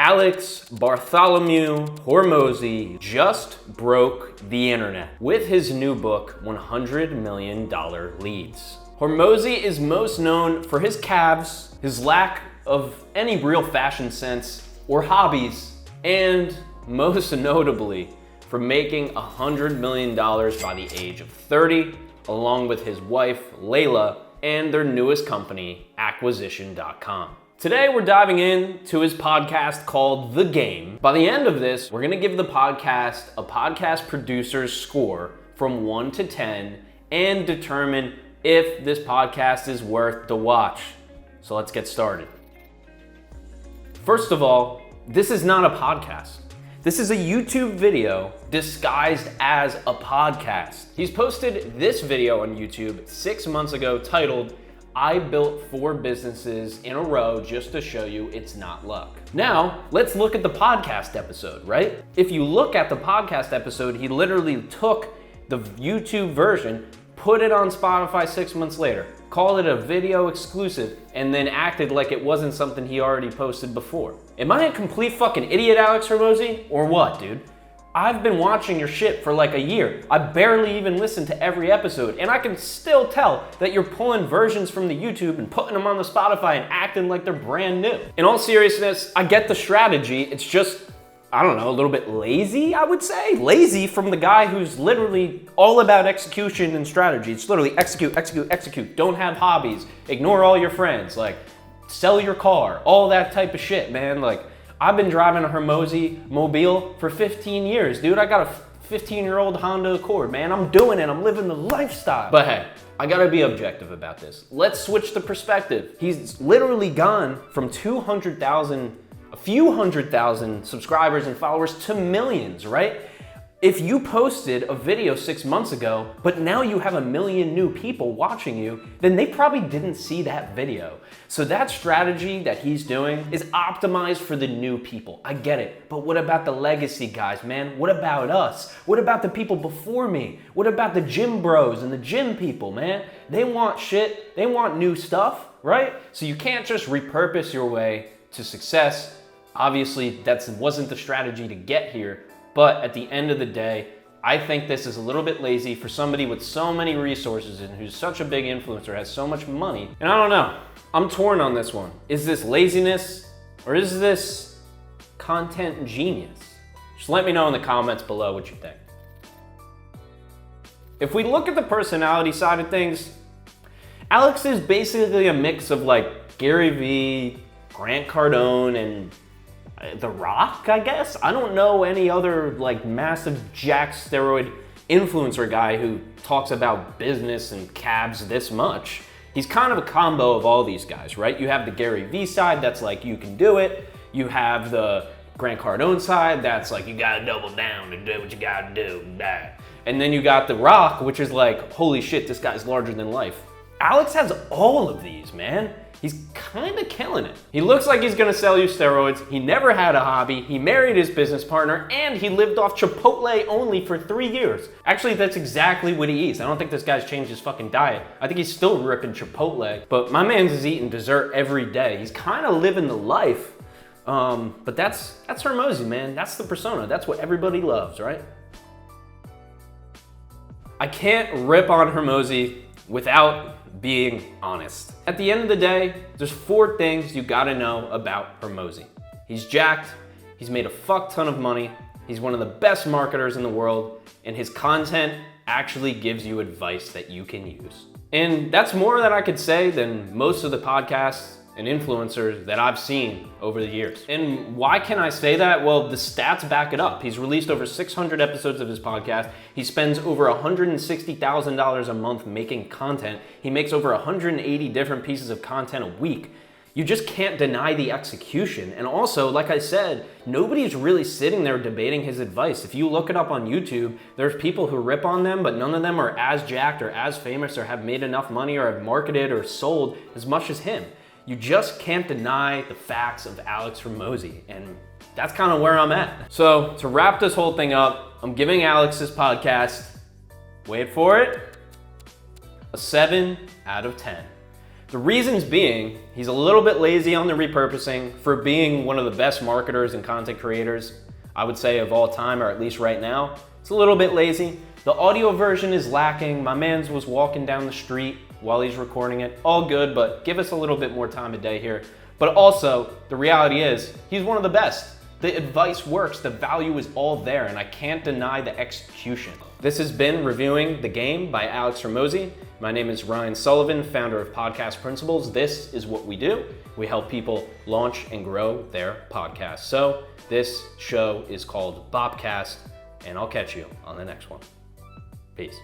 Alex Bartholomew Hormozi just broke the internet with his new book, $100 Million Leads. Hormozi is most known for his calves, his lack of any real fashion sense or hobbies, and most notably for making $100 million by the age of 30, along with his wife, Layla, and their newest company, Acquisition.com. Today, we're diving into his podcast called The Game. By the end of this, we're gonna give the podcast a podcast producer's score from 1 to 10 and determine if this podcast is worth the watch. So let's get started. First of all, this is not a podcast. This is a YouTube video disguised as a podcast. He's posted this video on YouTube 6 months ago titled, I built 4 businesses in a row just to show you it's not luck. Now, let's look at the podcast episode, right? If you look at the podcast episode, he literally took the YouTube version, put it on Spotify 6 months later, called it a video exclusive, and then acted like it wasn't something he already posted before. Am I a complete fucking idiot, Alex Hormozi? Or what, dude? I've been watching your shit for like a year. I barely even listen to every episode, and I can still tell that you're pulling versions from the YouTube and putting them on the Spotify and acting like they're brand new. In all seriousness, I get the strategy. It's just, I don't know, a little bit lazy, I would say. Lazy from the guy who's literally all about execution and strategy. It's literally execute, execute, execute. Don't have hobbies. Ignore all your friends. Like, sell your car. All that type of shit, man. Like, I've been driving a Hormozi Mobile for 15 years, dude. I got a 15-year-old Honda Accord, man. I'm doing it. I'm living the lifestyle. But hey, I gotta be objective about this. Let's switch the perspective. He's literally gone from 200,000, a few 100,000 subscribers and followers to millions, right? If you posted a video 6 months ago, but now you have 1 million new people watching you, then they probably didn't see that video. So that strategy that he's doing is optimized for the new people. I get it, but what about the legacy guys, man? What about us? What about the people before me? What about the gym bros and the gym people, man? They want shit, they want new stuff, right? So you can't just repurpose your way to success. Obviously, that wasn't the strategy to get here. But at the end of the day, I think this is a little bit lazy for somebody with so many resources and who's such a big influencer, has so much money. And I don't know, I'm torn on this one. Is this laziness or is this content genius? Just let me know in the comments below what you think. If we look at the personality side of things, Alex is basically a mix of like Gary Vee, Grant Cardone, and The Rock, I guess? I don't know any other like massive jack steroid influencer guy who talks about business and cabs this much. He's kind of a combo of all these guys, right? You have the Gary Vee side that's like, you can do it. You have the Grant Cardone side that's like, you gotta double down and do what you gotta do. And then you got The Rock, which is like, holy shit, this guy's larger than life. Alex has all of these, man. He's kind of killing it. He looks like he's gonna sell you steroids. He never had a hobby. He married his business partner and he lived off Chipotle only for 3 years. Actually, that's exactly what he eats. I don't think this guy's changed his fucking diet. I think he's still ripping Chipotle, but my man's is eating dessert every day. He's kind of living the life. But that's Hormozi, man. That's the persona. That's what everybody loves, right? I can't rip on Hormozi without being honest. At the end of the day, there's 4 things you gotta know about Hormozi. He's jacked, he's made a fuck ton of money, he's one of the best marketers in the world, and his content actually gives you advice that you can use. And that's more that I could say than most of the podcasts and influencers that I've seen over the years. And why can I say that? Well, the stats back it up. He's released over 600 episodes of his podcast. He spends over $160,000 a month making content. He makes over 180 different pieces of content a week. You just can't deny the execution. And also, like I said, nobody's really sitting there debating his advice. If you look it up on YouTube, there's people who rip on them, but none of them are as jacked or as famous or have made enough money or have marketed or sold as much as him. You just can't deny the facts of Alex Hormozi, and that's kind of where I'm at. So to wrap this whole thing up, I'm giving Alex's podcast, wait for it, a 7 out of 10. The reasons being, he's a little bit lazy on the repurposing. For being one of the best marketers and content creators, I would say of all time, or at least right now, it's a little bit lazy. The audio version is lacking. My man's was walking down the street while he's recording it. All good, but give us a little bit more time of day here. But also, the reality is, he's one of the best. The advice works, the value is all there, and I can't deny the execution. This has been Reviewing the Game by Alex Hormozi. My name is Ryan Sullivan, founder of Podcast Principles. This is what we do. We help people launch and grow their podcast. So this show is called Bobcast, and I'll catch you on the next one. Peace.